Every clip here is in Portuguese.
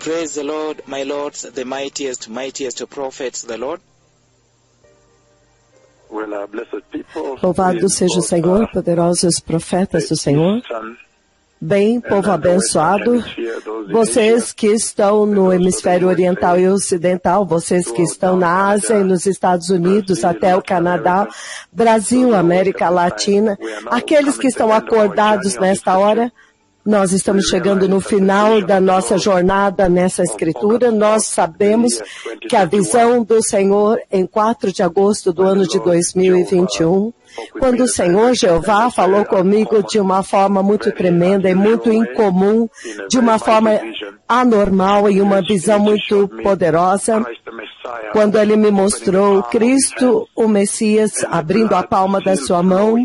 Praise the Lord, my lords, the mightiest prophets, the Lord. Louvado seja o Senhor, poderosos profetas do Senhor. Bem, povo abençoado, vocês que estão no hemisfério oriental e ocidental, vocês que estão na Ásia e nos Estados Unidos, até o Canadá, Brasil, América Latina, aqueles que estão acordados nesta hora, nós estamos chegando no final da nossa jornada nessa escritura. Nós sabemos que a visão do Senhor em 4 de agosto do ano de 2021, quando o Senhor Jeová falou comigo de uma forma muito tremenda e muito incomum, de uma forma anormal e uma visão muito poderosa, quando Ele me mostrou Cristo, o Messias, abrindo a palma da sua mão,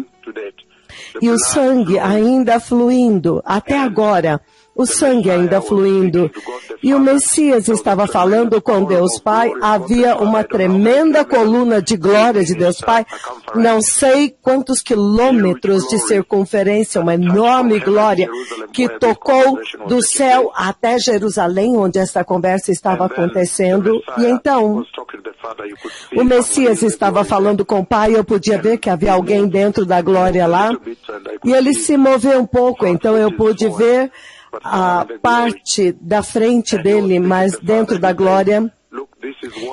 e o sangue ainda fluindo, até agora, o sangue ainda fluindo. E o Messias estava falando com Deus Pai, havia uma tremenda coluna de glória de Deus Pai, não sei quantos quilômetros de circunferência, uma enorme glória que tocou do céu até Jerusalém, onde essa conversa estava acontecendo. E então, o Messias estava falando com o Pai, eu podia ver que havia alguém dentro da glória lá, e ele se moveu um pouco, então eu pude ver a parte da frente dele, mas dentro da glória,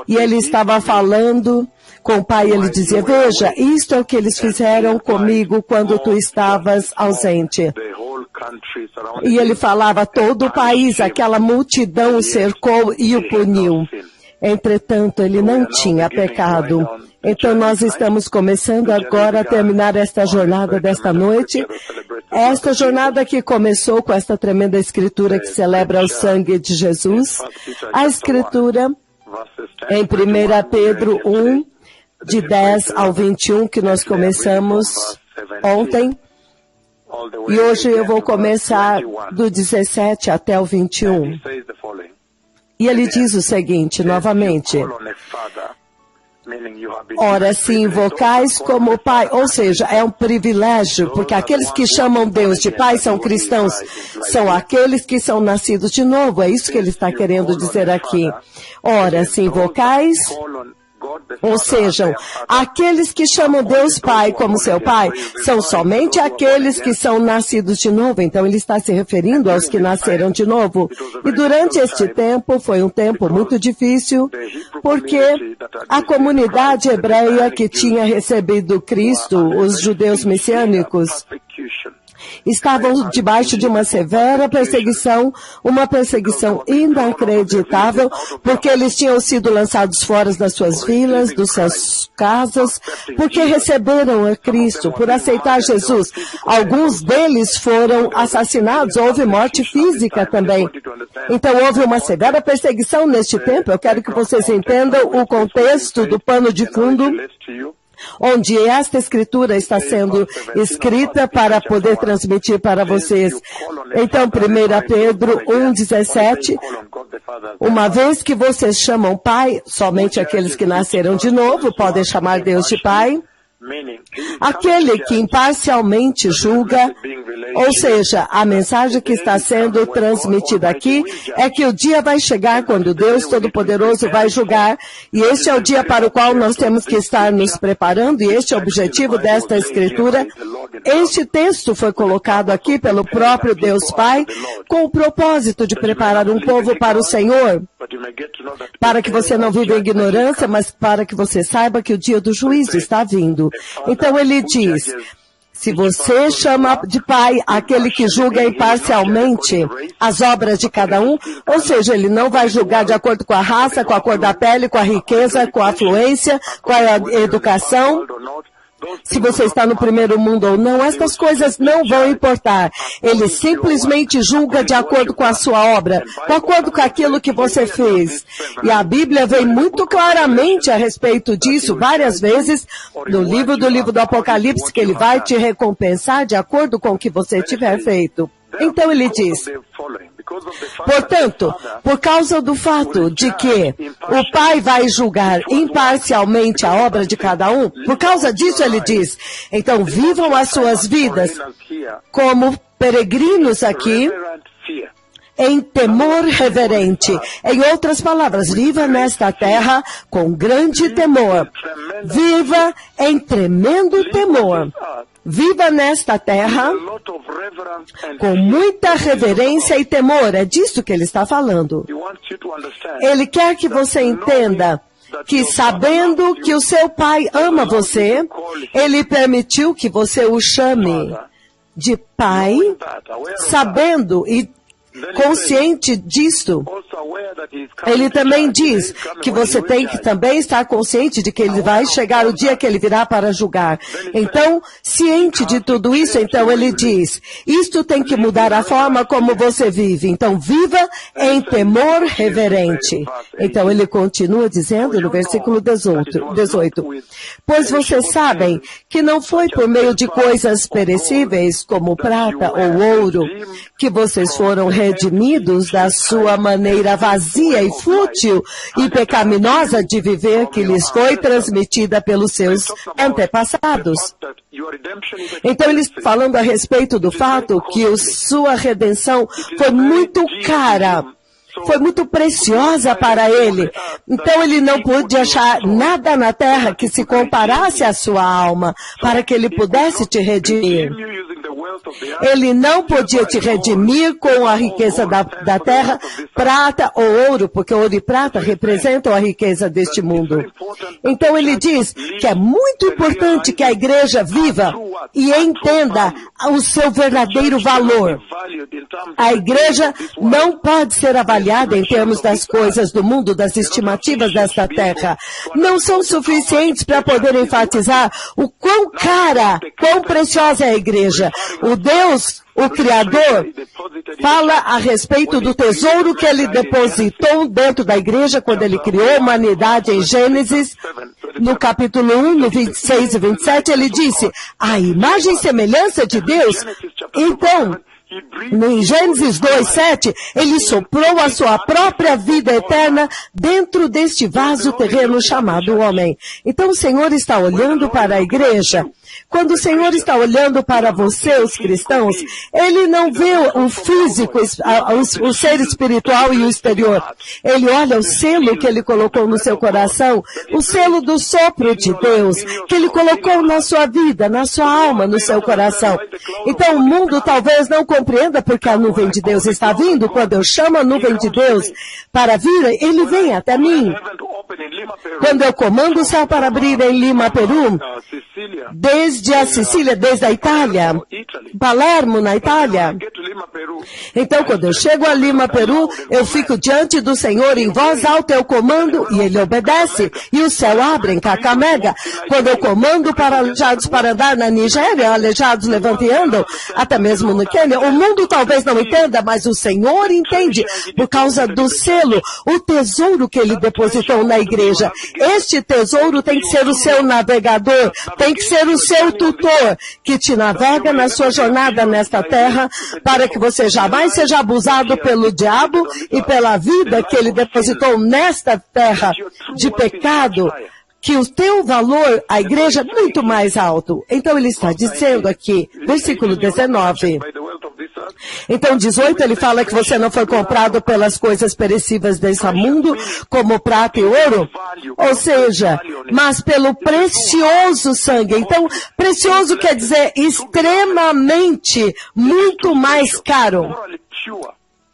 e ele estava falando com o Pai, ele dizia, veja, isto é o que eles fizeram comigo quando tu estavas ausente. E ele falava, todo o país, aquela multidão o cercou e o puniu. Entretanto, ele não tinha pecado. Então, nós estamos começando agora a terminar esta jornada desta noite. Esta jornada que começou com esta tremenda escritura que celebra o sangue de Jesus. A escritura em 1 Pedro 1, de 10 ao 21, que nós começamos ontem. E hoje eu vou começar do 17 até o 21. E ele diz o seguinte, novamente, ora, se invocais como Pai, ou seja, é um privilégio, porque aqueles que chamam Deus de Pai são cristãos, são aqueles que são nascidos de novo, é isso que ele está querendo dizer aqui. Ora, se invocais, ou seja, aqueles que chamam Deus Pai como seu Pai, são somente aqueles que são nascidos de novo. Então, ele está se referindo aos que nasceram de novo. E durante este tempo, foi um tempo muito difícil, porque a comunidade hebreia que tinha recebido Cristo, os judeus messiânicos, estavam debaixo de uma severa perseguição, uma perseguição inacreditável, porque eles tinham sido lançados fora das suas vilas, das suas casas, porque receberam a Cristo, por aceitar Jesus. Alguns deles foram assassinados, houve morte física também. Então houve uma severa perseguição neste tempo. Eu quero que vocês entendam o contexto do pano de fundo, onde esta escritura está sendo escrita para poder transmitir para vocês. Então, 1 Pedro 1,17, uma vez que vocês chamam Pai, somente aqueles que nasceram de novo podem chamar Deus de Pai. Aquele que imparcialmente julga, ou seja, a mensagem que está sendo transmitida aqui é que o dia vai chegar quando Deus Todo-Poderoso vai julgar, e este é o dia para o qual nós temos que estar nos preparando, e este é o objetivo desta escritura. Este texto foi colocado aqui pelo próprio Deus Pai, com o propósito de preparar um povo para o Senhor, para que você não viva em ignorância, mas para que você saiba que o dia do juízo está vindo. Então ele diz, se você chama de Pai aquele que julga imparcialmente as obras de cada um, ou seja, ele não vai julgar de acordo com a raça, com a cor da pele, com a riqueza, com a afluência, com a educação, se você está no primeiro mundo ou não, estas coisas não vão importar. Ele simplesmente julga de acordo com a sua obra, de acordo com aquilo que você fez. E a Bíblia vem muito claramente a respeito disso, várias vezes, no livro do Apocalipse, que ele vai te recompensar de acordo com o que você tiver feito. Então ele diz, portanto, por causa do fato de que o Pai vai julgar imparcialmente a obra de cada um, por causa disso ele diz, então vivam as suas vidas como peregrinos aqui, em temor reverente. Em outras palavras, viva nesta terra com grande temor. Viva em tremendo temor. Viva nesta terra com muita reverência e temor. É disso que ele está falando. Ele quer que você entenda que, sabendo que o seu pai ama você, ele permitiu que você o chame de pai, sabendo e consciente disto. Ele também diz que você tem que também estar consciente de que ele vai chegar o dia que ele virá para julgar. Então, ciente de tudo isso, então ele diz, isto tem que mudar a forma como você vive. Então, viva em temor reverente. Então, ele continua dizendo no versículo 18, pois vocês sabem que não foi por meio de coisas perecíveis, como prata ou ouro, que vocês foram redimidos da sua maneira vazia e fútil e pecaminosa de viver que lhes foi transmitida pelos seus antepassados. Então, ele está falando a respeito do fato que sua redenção foi muito cara, foi muito preciosa para ele. Então, ele não pôde achar nada na terra que se comparasse à sua alma, para que ele pudesse te redimir. Ele não podia te redimir com a riqueza da terra, prata ou ouro, porque ouro e prata representam a riqueza deste mundo. Então ele diz que é muito importante que a igreja viva e entenda o seu verdadeiro valor. A igreja não pode ser avaliada em termos das coisas do mundo, das estimativas desta terra. Não são suficientes para poder enfatizar o quão cara, quão preciosa é a igreja. O Deus, o Criador, fala a respeito do tesouro que ele depositou dentro da igreja quando ele criou a humanidade em Gênesis, no capítulo 1, no 26 e 27, ele disse, a imagem e semelhança de Deus. Então, em Gênesis 2:7, ele soprou a sua própria vida eterna dentro deste vaso terreno chamado homem. Então o Senhor está olhando para a igreja. Quando o Senhor está olhando para você, os cristãos, ele não vê o físico, o ser espiritual e o exterior. Ele olha o selo que ele colocou no seu coração, o selo do sopro de Deus, que ele colocou na sua vida, na sua alma, no seu coração. Então o mundo talvez não compreenda porque a nuvem de Deus está vindo. Quando eu chamo a nuvem de Deus para vir, ele vem até mim. Quando eu comando o céu para abrir em Lima, Peru, desde a Sicília, desde a Itália, Palermo, na Itália. Então, quando eu chego a Lima, Peru, eu fico diante do Senhor em voz alta, eu comando e ele obedece. E o céu abre em Kakamega. Quando eu comando para aleijados para andar na Nigéria, aleijados levantam e andam, até mesmo no Quênia, o mundo talvez não entenda, mas o Senhor entende, por causa do selo, o tesouro que ele depositou na igreja. Este tesouro tem que ser o seu navegador, tem que ser o seu tutor, que te navega na sua jornada nesta terra, para que você jamais seja abusado pelo diabo e pela vida que ele depositou nesta terra de pecado, que o teu valor, a igreja, é muito mais alto. Então ele está dizendo aqui, versículo 19. Então, 18, ele fala que você não foi comprado pelas coisas perecíveis desse mundo, como prata e ouro, ou seja, mas pelo precioso sangue. Então, precioso quer dizer extremamente, muito mais caro.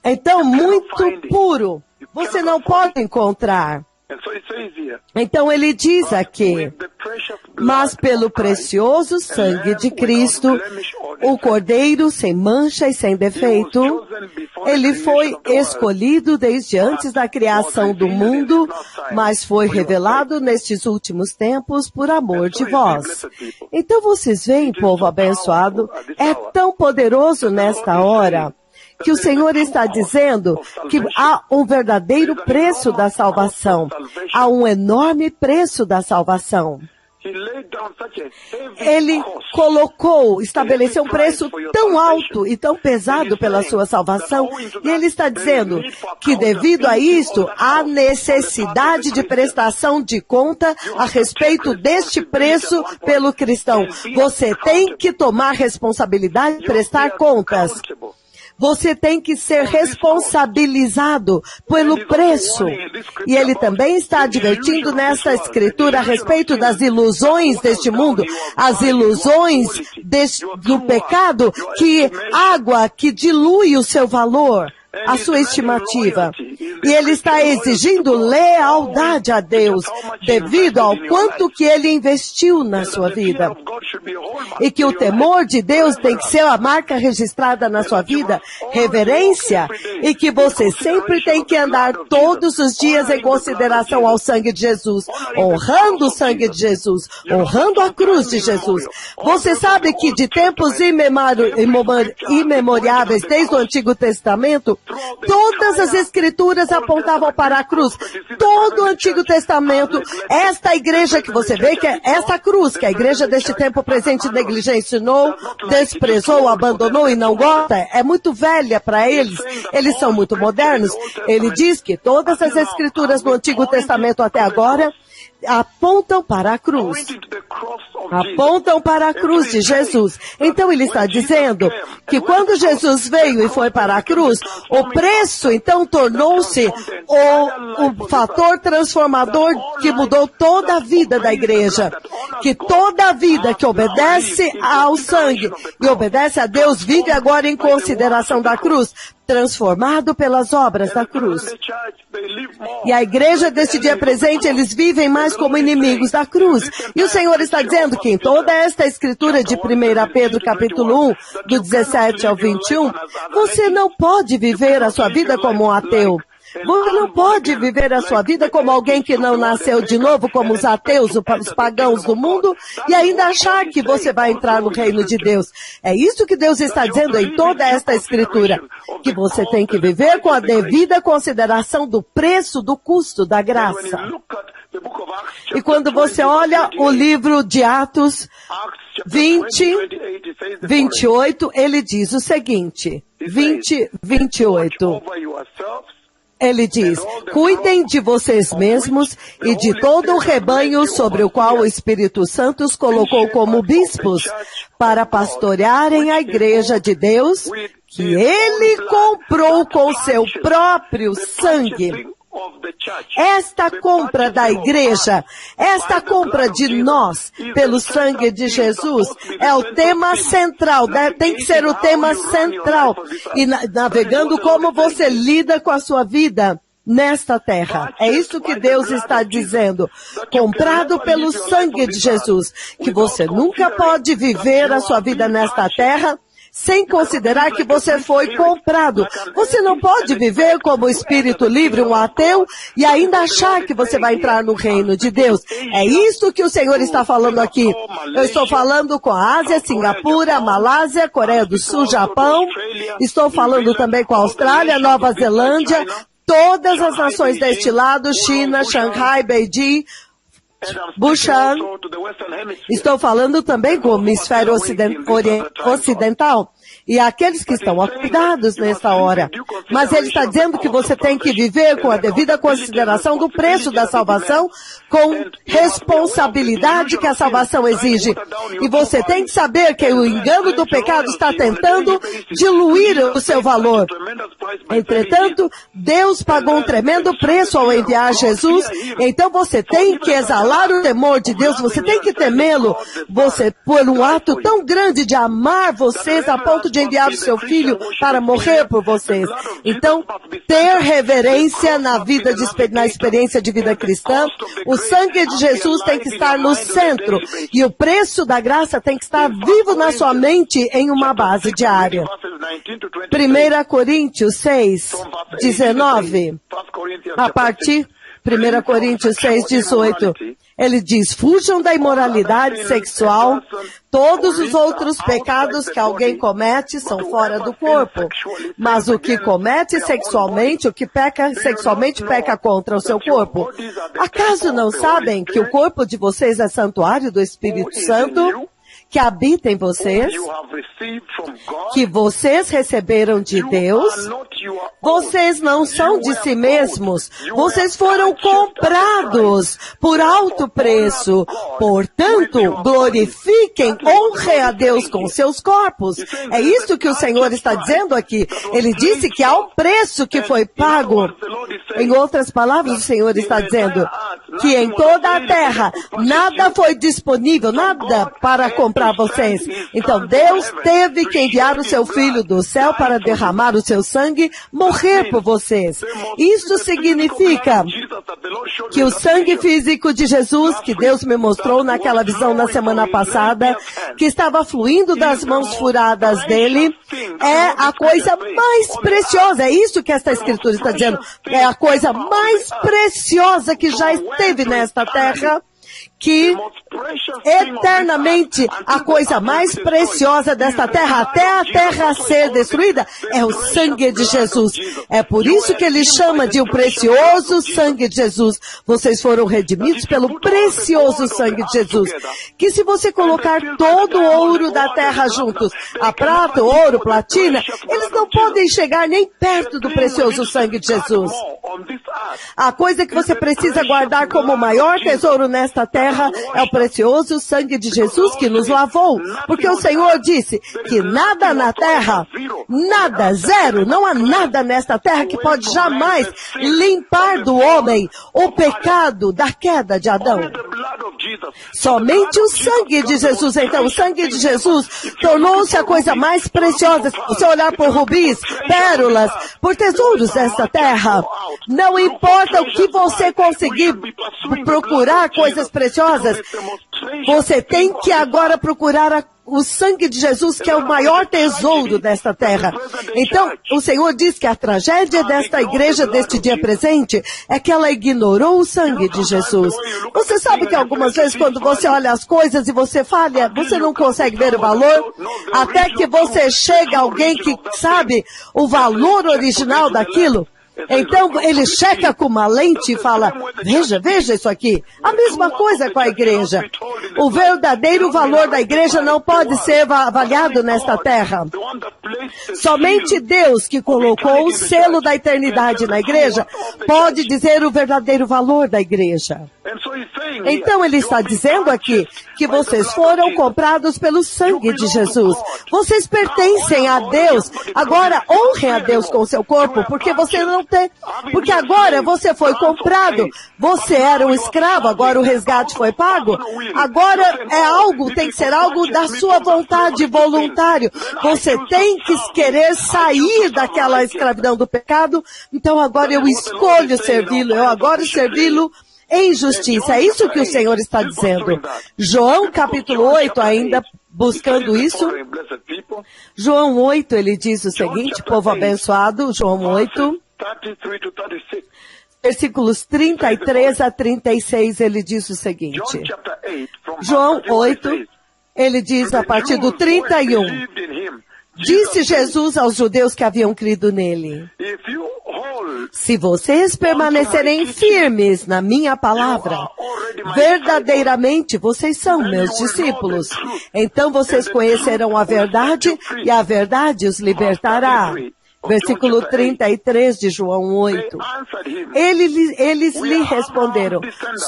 Então, muito puro. Você não pode encontrar. Então ele diz aqui, mas pelo precioso sangue de Cristo, o Cordeiro sem mancha e sem defeito, ele foi escolhido desde antes da criação do mundo, mas foi revelado nestes últimos tempos por amor de vós. Então vocês veem, povo abençoado, é tão poderoso nesta hora, que o Senhor está dizendo que há um verdadeiro preço da salvação. Há um enorme preço da salvação. Ele estabeleceu um preço tão alto e tão pesado pela sua salvação, e ele está dizendo que devido a isto, há necessidade de prestação de conta a respeito deste preço pelo cristão. Você tem que tomar responsabilidade e prestar contas. Você tem que ser responsabilizado pelo preço. E ele também está advertindo nessa escritura a respeito das ilusões deste mundo, as ilusões do pecado, que água que dilui o seu valor, a sua estimativa. E ele está exigindo lealdade a Deus, devido ao quanto que ele investiu na sua vida. E que o temor de Deus tem que ser a marca registrada na sua vida, reverência, e que você sempre tem que andar todos os dias em consideração ao sangue de Jesus, honrando o sangue de Jesus, honrando a cruz de Jesus. Você sabe que de tempos imemoriáveis, desde o Antigo Testamento, todas as escrituras apontavam para a cruz. Todo o Antigo Testamento, esta igreja que você vê, que é essa cruz, que a igreja deste tempo presente negligenciou, desprezou, abandonou e não gosta, é muito velha para eles. Eles são muito modernos. Ele diz que todas as escrituras do Antigo Testamento até agora apontam para a cruz. Apontam para a cruz de Jesus. Então ele está dizendo que quando Jesus veio e foi para a cruz, o preço então tornou-se o fator transformador que mudou toda a vida da igreja. Que toda a vida que obedece ao sangue e obedece a Deus vive agora em consideração da cruz, transformado pelas obras da cruz. E a igreja deste dia presente, eles vivem mais como inimigos da cruz. E o Senhor está dizendo que em toda esta escritura de 1 Pedro capítulo 1, do 17 ao 21, você não pode viver a sua vida como um ateu. Você não pode viver a sua vida como alguém que não nasceu de novo, como os ateus, os pagãos do mundo, e ainda achar que você vai entrar no reino de Deus. É isso que Deus está dizendo em toda esta escritura, que você tem que viver com a devida consideração do preço, do custo, da graça. E quando você olha o livro de Atos 20, 28, ele diz o seguinte, 20, 28. Ele diz, cuidem de vocês mesmos e de todo o rebanho sobre o qual o Espírito Santo os colocou como bispos, para pastorearem a igreja de Deus, que ele comprou com seu próprio sangue. Esta compra da igreja, esta compra de nós, pelo sangue de Jesus, é o tema central, tem que ser o tema central. E navegando como você lida com a sua vida nesta terra. É isso que Deus está dizendo. Comprado pelo sangue de Jesus, que você nunca pode viver a sua vida nesta terra sem considerar que você foi comprado. Você não pode viver como espírito livre, um ateu, e ainda achar que você vai entrar no reino de Deus. É isso que o Senhor está falando aqui. Eu estou falando com a Ásia, Singapura, Malásia, Coreia do Sul, Japão. Estou falando também com a Austrália, Nova Zelândia, todas as nações deste lado, China, Shanghai, Beijing, Busan. Estou falando também com o hemisfério ocidental e aqueles que estão acudados nessa hora. Mas ele está dizendo que você tem que viver com a devida consideração do preço da salvação, com responsabilidade que a salvação exige. E você tem que saber que o engano do pecado está tentando diluir o seu valor. Entretanto, Deus pagou um tremendo preço ao enviar Jesus, então você tem que exalar o temor de Deus, você tem que temê-lo, você por um ato tão grande de amar vocês a ponto de enviar o seu filho para morrer por vocês. Então, ter reverência na experiência de vida cristã, o sangue de Jesus tem que estar no centro e o preço da graça tem que estar vivo na sua mente em uma base diária. 1 Coríntios 6, 19, a partir 1 Coríntios 6, 18, ele diz, fujam da imoralidade sexual, todos os outros pecados que alguém comete são fora do corpo, mas o que comete sexualmente, o que peca sexualmente, peca contra o seu corpo. Acaso não sabem que o corpo de vocês é santuário do Espírito Santo, que habita em vocês, you have received from God, que vocês receberam de you Deus, are not your own. vocês não são de si mesmos, vocês foram comprados por alto preço. Portanto, glorifiquem, honrem a Deus com seus corpos. É isso que o Senhor está dizendo aqui. Ele disse que há um preço que foi pago. Em outras palavras, o Senhor está dizendo que em toda a terra nada foi disponível, nada para comprar vocês. Então Deus teve que enviar o seu Filho do céu para derramar o seu sangue, morrer por vocês. Isso significa que o sangue físico de Jesus, que Deus me mostrou naquela visão na semana passada, que estava fluindo das mãos furadas dele, é a coisa mais preciosa. É isso que esta Escritura está dizendo. É a coisa mais preciosa que já esteve nesta terra, que eternamente a coisa mais preciosa desta terra, até a terra ser destruída, é o sangue de Jesus. É por isso que ele chama de o precioso sangue de Jesus. Vocês foram redimidos pelo precioso sangue de Jesus. Que se você colocar todo o ouro da terra juntos, a prata, o ouro, platina, eles não podem chegar nem perto do precioso sangue de Jesus. A coisa que você precisa guardar como o maior tesouro nesta terra é o precioso sangue de Jesus que nos lavou. Porque o Senhor disse que nada na terra, nada, zero, não há nada nesta terra que pode jamais limpar do homem o pecado da queda de Adão. Somente o sangue de Jesus. Então, o sangue de Jesus tornou-se a coisa mais preciosa. Se você olhar por rubis, pérolas, por tesouros desta terra, não importa o que você conseguir procurar coisas preciosas, você tem que agora procurar o sangue de Jesus, que é o maior tesouro desta terra. Então, o Senhor diz que a tragédia desta igreja, deste dia presente, é que ela ignorou o sangue de Jesus. Você sabe que algumas vezes, quando você olha as coisas e você falha, você não consegue ver o valor, até que você chega a alguém que sabe o valor original daquilo. Então, ele checa com uma lente e fala, veja isso aqui. A mesma coisa com a igreja. O verdadeiro valor da igreja não pode ser avaliado nesta terra. Somente Deus, que colocou o selo da eternidade na igreja, pode dizer o verdadeiro valor da igreja. Então ele está dizendo aqui que vocês foram comprados pelo sangue de Jesus. Vocês pertencem a Deus. Agora honrem a Deus com o seu corpo, porque você não tem. Porque agora você foi comprado. Você era um escravo, agora o resgate foi pago. Agora é algo, tem que ser algo da sua vontade, voluntário. Você tem que querer sair daquela escravidão do pecado. Então agora eu escolho servi-lo, eu agora servi-lo em justiça. É isso que o Senhor está dizendo. João capítulo 8, ainda buscando isso. João 8, ele diz o seguinte, povo abençoado, João 8, versículos 33 a 36, ele diz o seguinte. João 8, ele diz a partir do 31. Disse Jesus aos judeus que haviam crido nele, se vocês permanecerem firmes na minha palavra, verdadeiramente vocês são meus discípulos. Então vocês conhecerão a verdade e a verdade os libertará. Versículo 33 de João 8. Eles lhe responderam,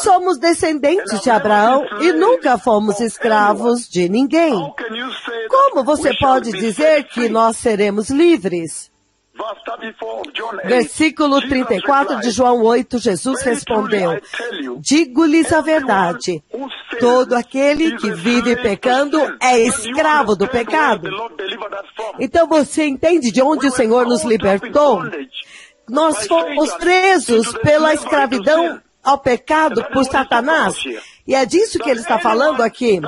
somos descendentes de Abraão e nunca fomos escravos de ninguém. Como você pode dizer que nós seremos livres? Versículo 34 de João 8, Jesus respondeu, digo-lhes a verdade, todo aquele que vive pecando é escravo do pecado. Então você entende de onde o Senhor nos libertou? Nós fomos presos pela escravidão ao pecado por Satanás. E é disso que ele está falando aqui.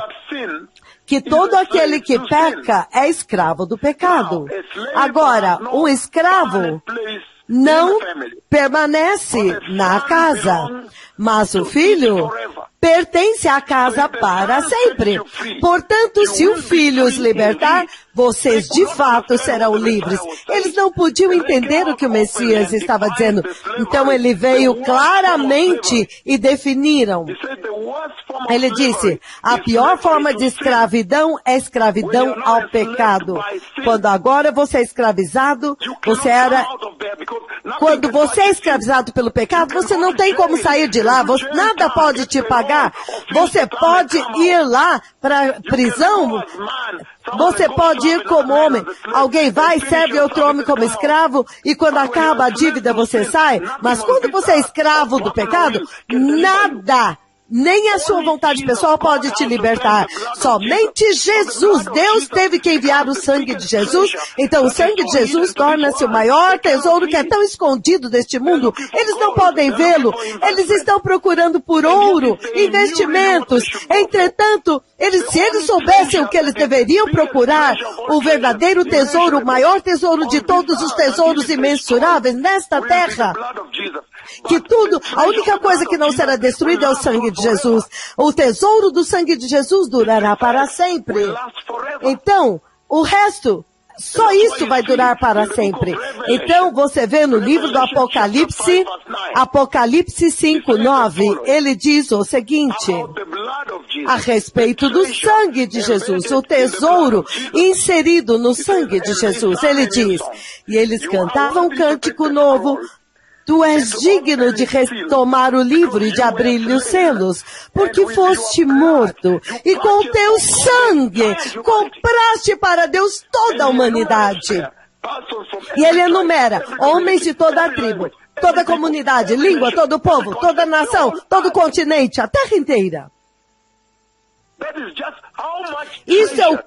Que todo aquele que peca é escravo do pecado. Agora, um escravo não permanece na casa, mas o filho pertence à casa para sempre. Portanto, se o filho os libertar, vocês de fato serão livres. Eles não podiam entender o que o Messias estava dizendo. Então ele veio claramente e definiram. Ele disse, a pior forma de escravidão é escravidão ao pecado. Quando agora você é escravizado, quando você é escravizado pelo pecado, você não tem como sair de lá, nada pode te pagar. Você pode ir lá para a prisão, você pode ir como homem. Alguém vai, serve outro homem como escravo, e quando acaba a dívida você sai. Mas quando você é escravo do pecado, nada, nem a sua vontade pessoal pode te libertar. Somente Jesus. Deus teve que enviar o sangue de Jesus. Então o sangue de Jesus torna-se o maior tesouro que é tão escondido deste mundo. Eles não podem vê-lo. Eles estão procurando por ouro, investimentos. Entretanto, se eles soubessem o que eles deveriam procurar, o verdadeiro tesouro, o maior tesouro de todos os tesouros imensuráveis nesta terra, que tudo, a única coisa que não será destruída é o sangue de Jesus. O tesouro do sangue de Jesus durará para sempre. Então, o resto, só isso vai durar para sempre. Então, você vê no livro do Apocalipse, Apocalipse 5:9, ele diz o seguinte, a respeito do sangue de Jesus, o tesouro inserido no sangue de Jesus. Ele diz, e eles cantavam um cântico novo, tu és digno de retomar o livro e de abrir-lhe os selos, porque foste morto, e com o teu sangue compraste para Deus toda a humanidade. E ele enumera homens de toda a tribo, toda a comunidade, língua, todo o povo, toda a nação, todo o continente, a terra inteira. Isso é o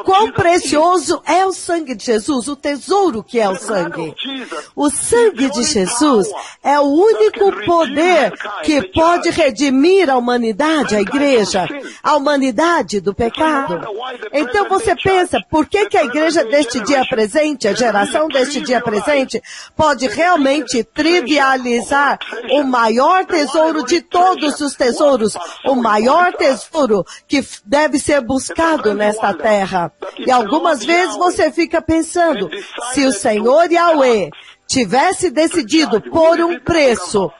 quão precioso é o sangue de Jesus, o tesouro que é o sangue. O sangue de Jesus é o único poder que pode redimir a humanidade, a igreja, a humanidade do pecado. Então você pensa, por que a igreja deste dia presente, a geração deste dia presente, pode realmente trivializar o maior tesouro de todos os tesouros, o maior tesouro que deve ser buscado nesta terra. E algumas vezes você fica pensando, se o Senhor Yahweh tivesse decidido pôr um preço,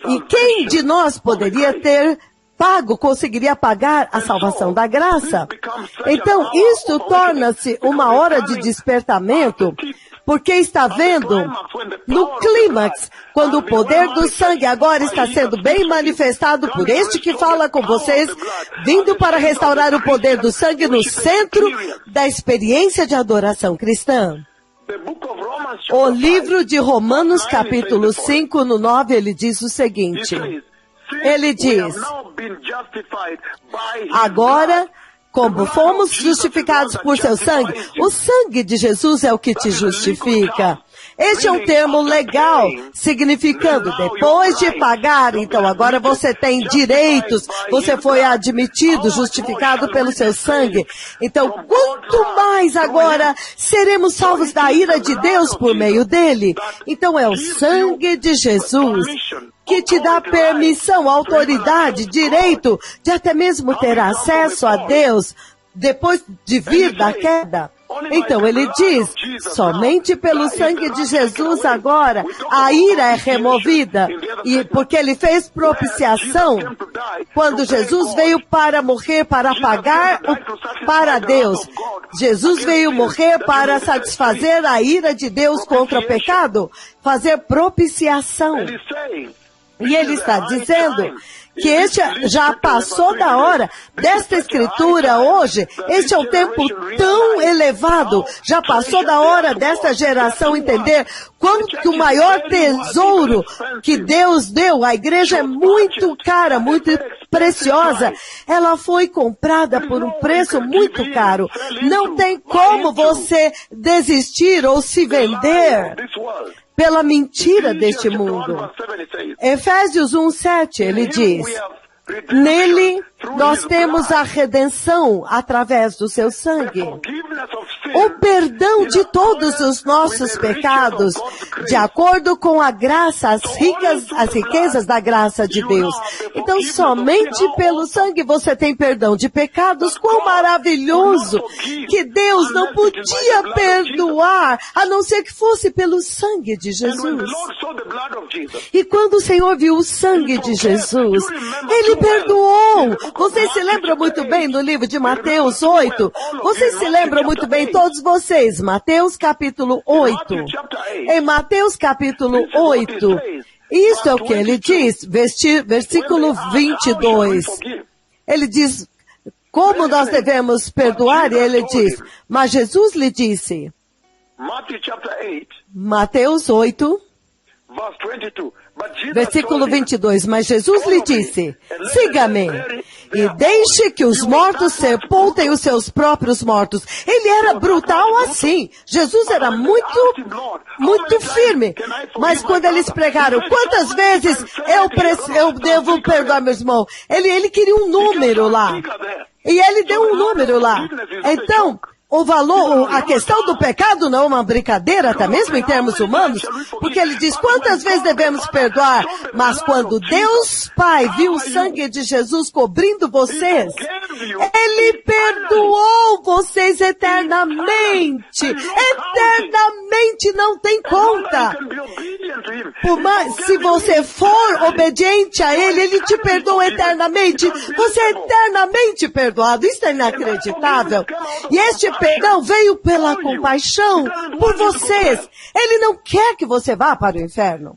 e quem de nós poderia ter conseguiria pagar a salvação da graça? Então, isto torna-se uma hora de despertamento, porque está vendo no clímax, quando o poder do sangue agora está sendo bem manifestado por este que fala com vocês, vindo para restaurar o poder do sangue no centro da experiência de adoração cristã. O livro de Romanos, capítulo 5, no 9, ele diz o seguinte, ele diz, agora, como fomos justificados por seu sangue, o sangue de Jesus é o que te justifica. Este é um termo legal, significando depois de pagar, então agora você tem direitos, você foi admitido, justificado pelo seu sangue. Então, quanto mais agora seremos salvos da ira de Deus por meio dele? Então é o sangue de Jesus que te dá permissão, autoridade, direito de até mesmo ter acesso a Deus depois de vir da queda. Então ele diz, somente pelo sangue de Jesus agora a ira é removida, e porque ele fez propiciação, quando Jesus veio para morrer, para pagar para Deus. Jesus veio morrer para satisfazer a ira de Deus contra o pecado, fazer propiciação. E ele está dizendo que este já passou da hora desta escritura hoje. Este é um tempo tão elevado. Já passou da hora desta geração entender quanto o maior tesouro que Deus deu. A igreja é muito cara, muito preciosa. Ela foi comprada por um preço muito caro. Não tem como você desistir ou se vender pela mentira deste mundo. Efésios 1:7, ele diz, nele nós temos a redenção através do seu sangue. O perdão de todos os nossos pecados de acordo com a graça, as riquezas da graça de Deus. Então, somente pelo sangue você tem perdão de pecados. Quão maravilhoso que Deus não podia perdoar, a não ser que fosse pelo sangue de Jesus. E quando o Senhor viu o sangue de Jesus, Ele perdoou. Vocês se lembram muito bem no livro de Mateus 8? Vocês se lembram muito bem, todos vocês, Mateus capítulo 8. Em Mateus capítulo 8, isso é o que ele diz, versículo 22. Ele diz, como nós devemos perdoar? E ele diz, mas Jesus lhe disse, Mateus 8, versículo 22, mas Jesus lhe disse, siga-me e deixe que os mortos sepultem os seus próprios mortos. Ele era brutal assim. Jesus era muito firme. Mas quando eles pregaram, quantas vezes eu devo perdoar meu irmão? Ele queria um número lá. E ele deu um número lá. Então, o valor, a questão do pecado não é uma brincadeira, até mesmo em termos humanos, porque ele diz, quantas vezes devemos perdoar? Mas quando Deus Pai viu o sangue de Jesus cobrindo vocês, Ele perdoou vocês eternamente. Eternamente, não tem conta. Se você for obediente a Ele, Ele te perdoa eternamente. Você é eternamente perdoado. Isso é inacreditável. E este perdão veio pela compaixão por vocês. Ele não quer que você vá para o inferno.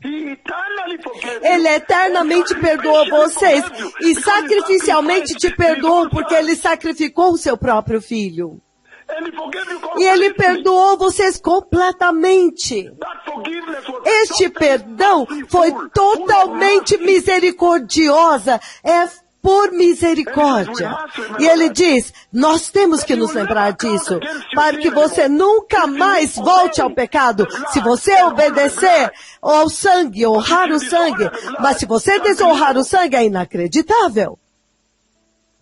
Ele eternamente perdoou vocês e sacrificialmente te perdoou porque Ele sacrificou o seu próprio filho. E Ele perdoou vocês completamente. Este perdão foi totalmente misericordiosa. É por misericórdia. E ele diz, nós temos que nos lembrar disso, para que você nunca mais volte ao pecado. Se você obedecer ao sangue, honrar o sangue, mas se você desonrar o sangue, é inacreditável.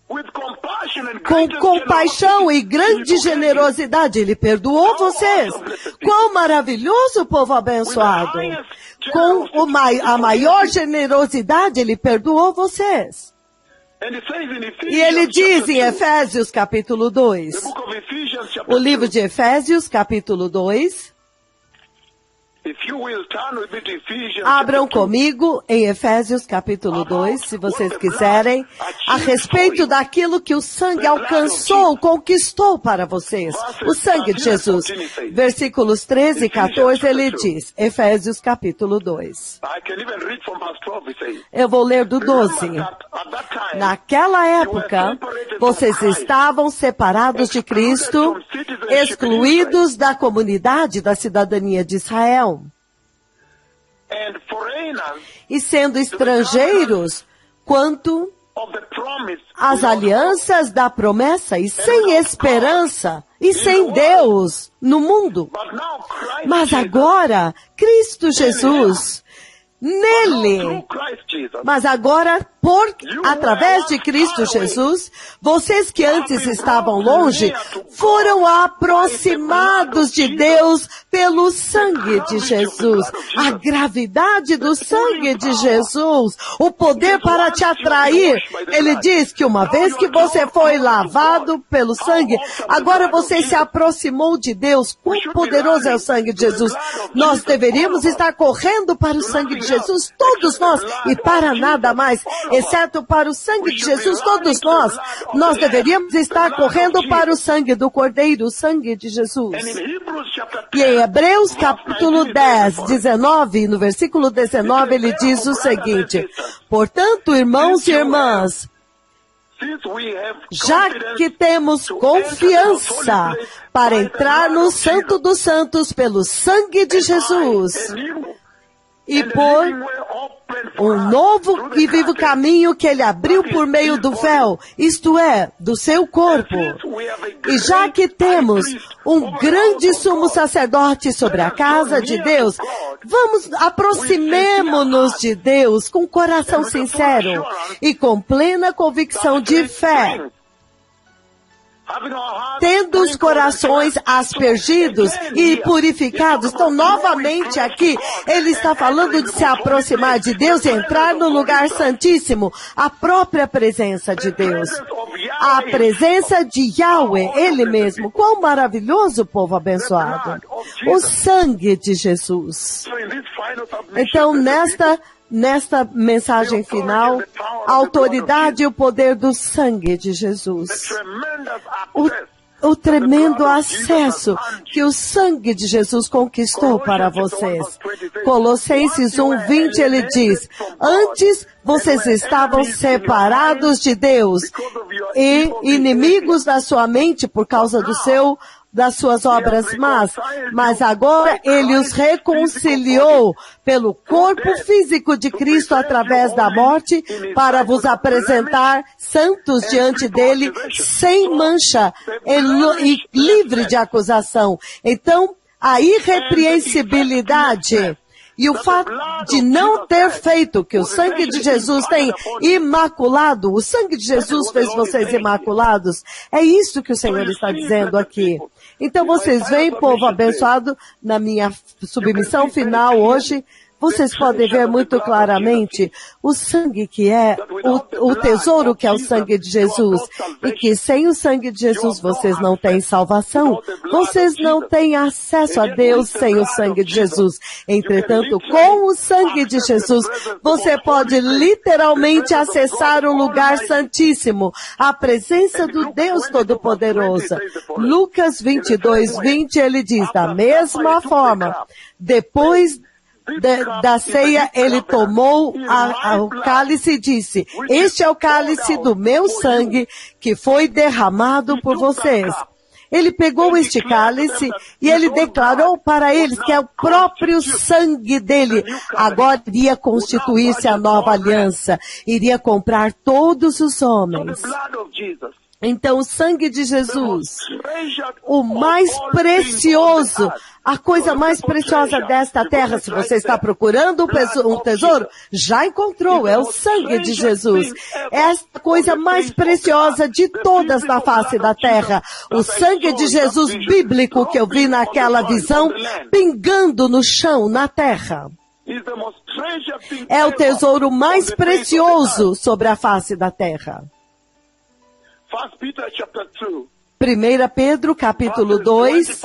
Com compaixão e grande generosidade, Ele perdoou vocês. Quão maravilhoso, povo abençoado. Com a maior generosidade, Ele perdoou vocês. E ele diz em Efésios capítulo 2, o livro de Efésios capítulo 2, abram comigo em Efésios capítulo 2, se vocês quiserem, a respeito daquilo que o sangue alcançou, conquistou para vocês. O sangue de Jesus. Versículos 13 e 14, ele diz, Efésios capítulo 2. Eu vou ler do 12. Naquela época, vocês estavam separados de Cristo, excluídos da comunidade da cidadania de Israel. E sendo estrangeiros quanto às alianças da promessa e sem esperança e sem Deus no mundo. Mas agora, Cristo Jesus, nele, mas agora, através de Cristo Jesus, vocês que antes estavam longe, foram aproximados de Deus pelo sangue de Jesus. A gravidade do sangue de Jesus, o poder para te atrair. Ele diz que uma vez que você foi lavado pelo sangue, agora você se aproximou de Deus. Quão poderoso é o sangue de Jesus. Nós deveríamos estar correndo para o sangue de Jesus, todos nós, e para nada mais, exceto para o sangue de Jesus, todos nós deveríamos estar correndo para o sangue do Cordeiro, o sangue de Jesus. E em Hebreus capítulo 10, 19, no versículo 19, ele diz o seguinte, portanto, irmãos e irmãs, já que temos confiança para entrar no Santo dos Santos pelo sangue de Jesus, e por um novo e vivo caminho que Ele abriu por meio do véu, isto é, do seu corpo. E já que temos um grande sumo sacerdote sobre a casa de Deus, aproximemo-nos de Deus com coração sincero e com plena convicção de fé, tendo os corações aspergidos e purificados. Então, novamente aqui, ele está falando de se aproximar de Deus e entrar no lugar santíssimo, a própria presença de Deus. A presença de Yahweh, Ele mesmo. Quão maravilhoso, povo abençoado. O sangue de Jesus. Então, nesta mensagem final, a autoridade e o poder do sangue de Jesus. O tremendo acesso que o sangue de Jesus conquistou para vocês. Colossenses 1:20, ele diz: antes vocês estavam separados de Deus e inimigos da sua mente por causa das suas obras más, mas agora Ele os reconciliou pelo corpo físico de Cristo através da morte, para vos apresentar santos diante dEle, sem mancha e livre de acusação. Então, a irrepreensibilidade e o fato de não ter feito que o sangue de Jesus tem imaculado, o sangue de Jesus fez vocês imaculados, é isso que o Senhor está dizendo aqui. Então vocês veem, povo abençoado, na minha submissão final hoje, vocês podem ver muito claramente o sangue que é, o tesouro que é o sangue de Jesus. E que sem o sangue de Jesus vocês não têm salvação. Vocês não têm acesso a Deus sem o sangue de Jesus. Entretanto, com o sangue de Jesus, você pode literalmente acessar o lugar santíssimo, a presença do Deus Todo-Poderoso. Lucas 22:20, ele diz, da mesma forma, depois da ceia, ele tomou o cálice e disse, este é o cálice do meu sangue que foi derramado por vocês. Ele pegou este cálice e ele declarou para eles que é o próprio sangue dele. Agora iria constituir-se a nova aliança, iria comprar todos os homens. Então, o sangue de Jesus, o mais precioso, a coisa mais preciosa desta terra, se você está procurando um tesouro, já encontrou, é o sangue de Jesus. Esta coisa mais preciosa de todas na face da terra, o sangue de Jesus bíblico que eu vi naquela visão, pingando no chão, na terra. É o tesouro mais precioso sobre a face da terra. 1 Pedro, capítulo 2,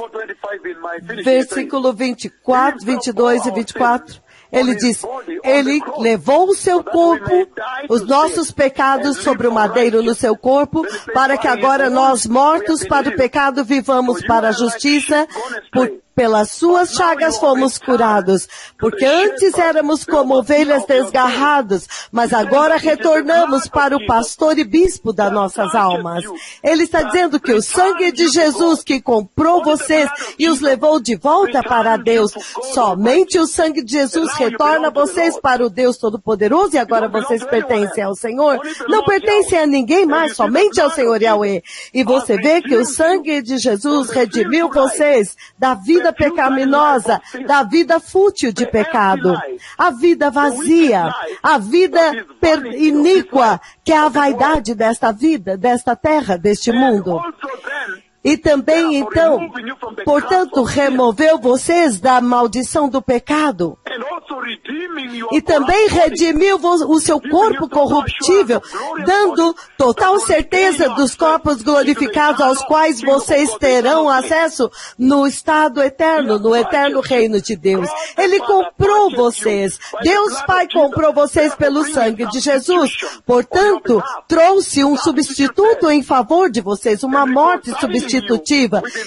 versículo 24, 22 e 24. Ele diz, ele levou o seu corpo, os nossos pecados sobre o madeiro no seu corpo, para que agora nós, mortos para o pecado, vivamos para a justiça, pelas suas chagas fomos curados, porque antes éramos como ovelhas desgarradas, mas agora retornamos para o pastor e bispo das nossas almas. Ele está dizendo que o sangue de Jesus que comprou vocês e os levou de volta para Deus, somente o sangue de Jesus retorna vocês para o Deus Todo-Poderoso e agora vocês pertencem ao Senhor. Não pertencem a ninguém mais, somente ao Senhor Yahweh. E você vê que o sangue de Jesus redimiu vocês da vida pecaminosa, da vida fútil de pecado, a vida vazia, a vida iníqua, que é a vaidade desta vida, desta terra, deste mundo. E também, então, portanto, removeu vocês da maldição do pecado. E também redimiu o seu corpo corruptível, dando total certeza dos corpos glorificados aos quais vocês terão acesso no estado eterno, no eterno reino de Deus. Ele comprou vocês. Deus Pai comprou vocês pelo sangue de Jesus. Portanto, trouxe um substituto em favor de vocês, uma morte substitutiva,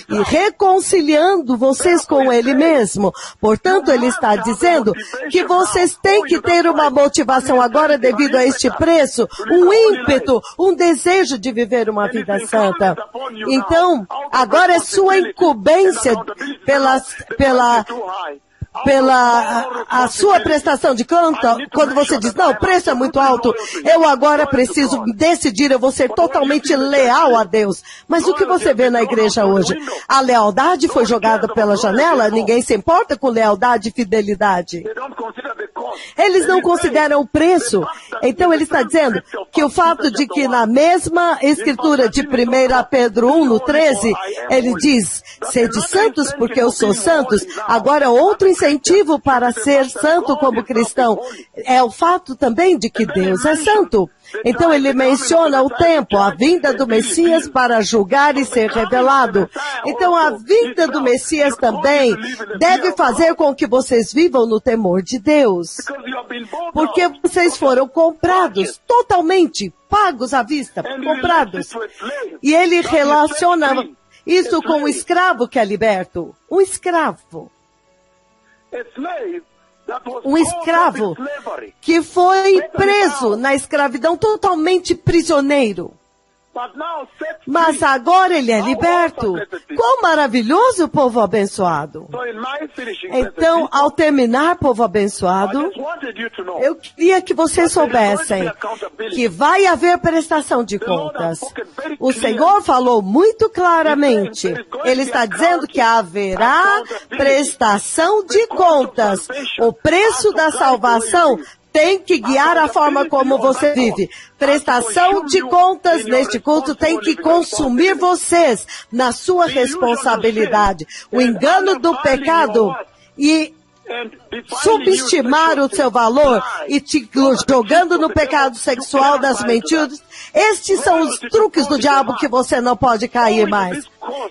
e reconciliando vocês com Ele mesmo. Portanto, Ele está dizendo que vocês têm que ter uma motivação agora devido a este preço, um ímpeto, um desejo de viver uma vida santa. Então, agora é sua incumbência pela a sua prestação de conta, quando você diz, não, o preço é muito alto, eu agora preciso decidir, eu vou ser totalmente leal a Deus. Mas o que você vê na igreja hoje? A lealdade foi jogada pela janela, ninguém se importa com lealdade e fidelidade. Eles não consideram o preço. Então ele está dizendo que o fato de que na mesma escritura de 1 Pedro 1, no 13, ele diz, sede santos porque eu sou santos. Agora outro incentivo para ser santo como cristão é o fato também de que Deus é santo. Então ele menciona o tempo, a vinda do Messias para julgar e ser revelado. Então a vinda do Messias também deve fazer com que vocês vivam no temor de Deus. Porque vocês foram comprados, totalmente, pagos à vista, comprados. E ele relaciona isso com o escravo que é liberto. Um escravo. Um escravo que foi preso na escravidão, totalmente prisioneiro. Mas agora ele é liberto. Quão maravilhoso, povo abençoado. Então, ao terminar, povo abençoado, eu queria que vocês soubessem que vai haver prestação de contas. O Senhor falou muito claramente. Ele está dizendo que haverá prestação de contas. O preço da salvação tem que guiar a forma como você vive. Prestação de contas neste culto tem que consumir vocês na sua responsabilidade. O engano do pecado e subestimar o seu valor e te jogando no pecado sexual das mentiras. Estes são os truques do diabo que você não pode cair mais.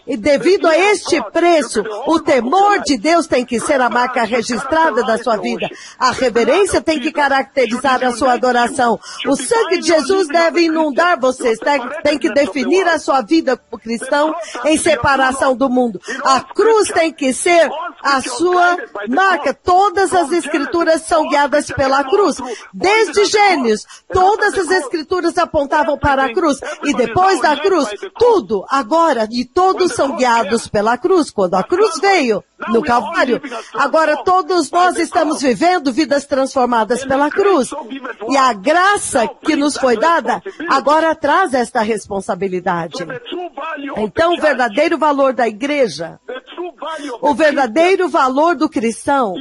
E devido a este preço, o temor de Deus tem que ser a marca registrada da sua vida. A reverência tem que caracterizar a sua adoração. O sangue de Jesus deve inundar vocês, tem que definir a sua vida como cristão em separação do mundo. A cruz tem que ser a sua marca. Todas as escrituras são guiadas pela cruz. Desde Gênesis, todas as escrituras apontavam para a cruz. E depois da cruz, tudo, agora, e todos são guiados pela cruz. Quando a cruz veio no Calvário, agora todos nós estamos vivendo vidas transformadas pela cruz. E a graça que nos foi dada, agora traz esta responsabilidade. Então, o verdadeiro valor da igreja, o verdadeiro valor do cristão,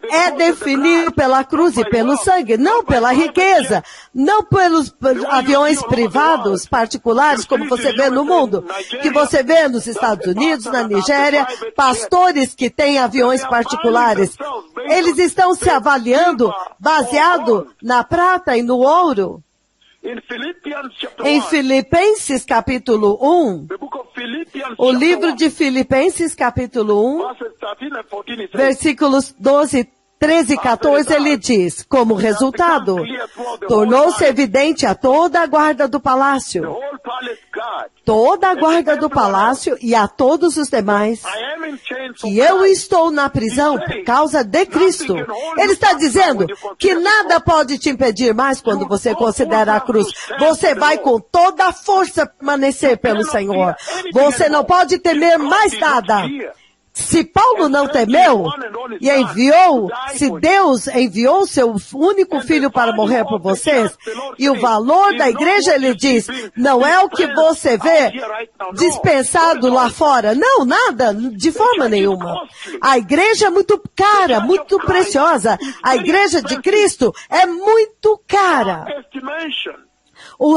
é definido pela cruz e pelo sangue, não pela riqueza, não pelos aviões privados, particulares, como você vê no mundo, que você vê nos Estados Unidos, na Nigéria, pastores que têm aviões particulares. Eles estão se avaliando baseado na prata e no ouro. Em Filipenses capítulo 1, o livro de Filipenses capítulo 1, versículos 12, 13 e 14, ele diz, como resultado, tornou-se evidente a toda a guarda do palácio, e a todos os demais, que eu estou na prisão por causa de Cristo. Ele está dizendo que nada pode te impedir mais quando você considera a cruz. Você vai com toda a força permanecer pelo Senhor. Você não pode temer mais nada. Se Paulo não temeu e se Deus enviou seu único filho para morrer por vocês, e o valor da igreja, ele diz, não é o que você vê dispensado lá fora. Não, nada, de forma nenhuma. A igreja é muito cara, muito preciosa. A igreja de Cristo é muito cara.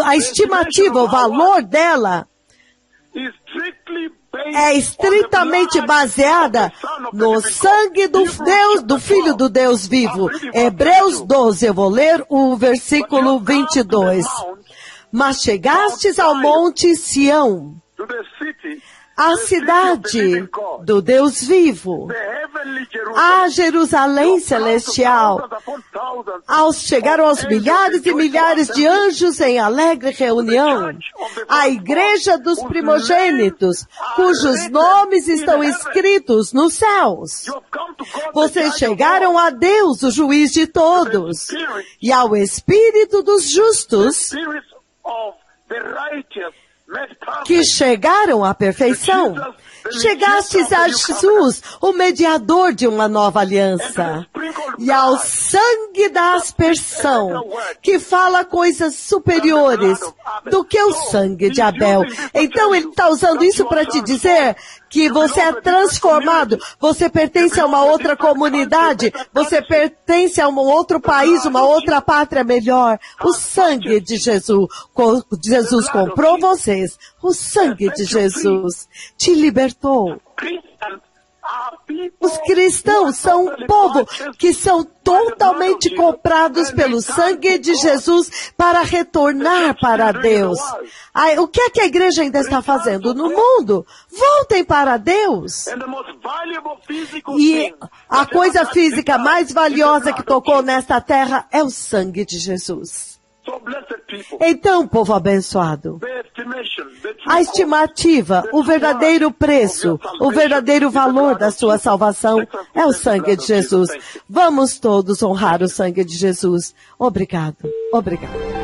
A estimativa, o valor dela é estritamente baseada no sangue do Deus, do Filho do Deus vivo. Hebreus 12, eu vou ler o versículo 22. Mas chegastes ao monte Sião, a cidade do Deus vivo, a Jerusalém celestial, chegaram aos milhares e milhares de anjos em alegre reunião, a igreja dos primogênitos, cujos nomes estão escritos nos céus. Vocês chegaram a Deus, o juiz de todos, e ao Espírito dos justos, que chegaram à perfeição. Chegastes a Jesus, o mediador de uma nova aliança, e ao sangue da aspersão, que fala coisas superiores do que o sangue de Abel. Então ele está usando isso para te dizer que você é transformado, você pertence a uma outra comunidade, você pertence a um outro país, uma outra pátria melhor. O sangue de Jesus, Jesus comprou vocês. O sangue de Jesus te libertou. Os cristãos são um povo que são totalmente comprados pelo sangue de Jesus para retornar para Deus. O que é que a igreja ainda está fazendo no mundo? Voltem para Deus. E a coisa física mais valiosa que tocou nesta terra é o sangue de Jesus. Então, povo abençoado, a estimativa, o verdadeiro preço, o verdadeiro valor da sua salvação é o sangue de Jesus. Vamos todos honrar o sangue de Jesus. Obrigado. Obrigado.